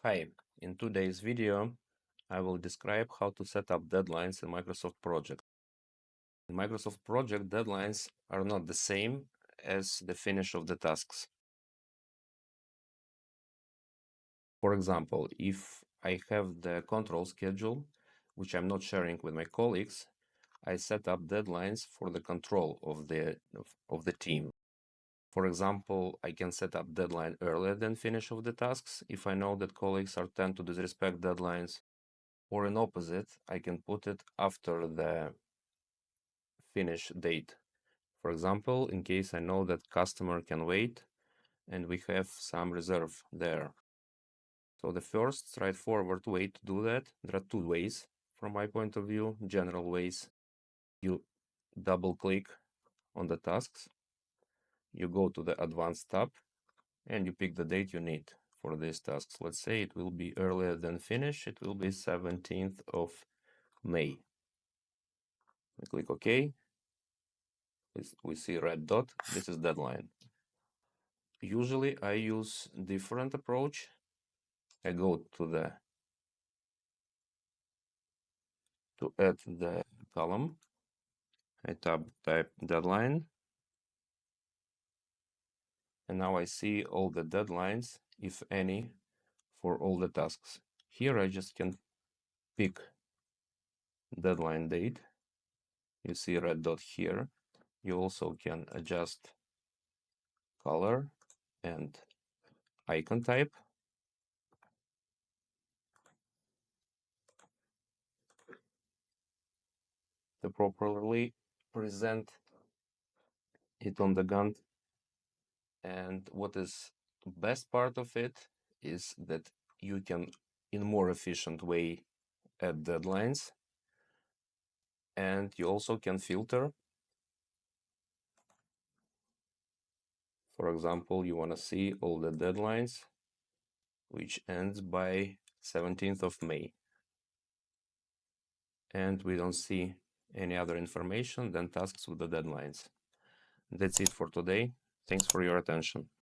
Hi, in today's video, I will describe how to set up deadlines in Microsoft Project. In Microsoft Project, deadlines are not the same as the finish of the tasks. For example, if I have the control schedule, which I'm not sharing with my colleagues, I set up deadlines for the control of the team. For example, I can set up deadline earlier than finish of the tasks if I know that colleagues are tend to disrespect deadlines. Or in opposite, I can put it after the finish date. For example, in case I know that customer can wait and we have some reserve there. So the first straightforward way to do that, there are two ways from my point of view, general ways. You double click on the tasks, you go to the advanced tab and you pick the date you need for these tasks. Let's say it will be earlier than finish, it will be 17th of May. We click OK. We see red dot, this is deadline. Usually I use different approach. I go to add the column. I type deadline. And now I see all the deadlines, if any, for all the tasks. Here I just can pick deadline date. You see red dot here. You also can adjust color and icon type. To properly present it on the Gantt. And what is the best part of it is that you can, in more efficient way, add deadlines, and you also can filter. For example, you want to see all the deadlines which ends by 17th of May. And we don't see any other information than tasks with the deadlines. That's it for today. Thanks for your attention.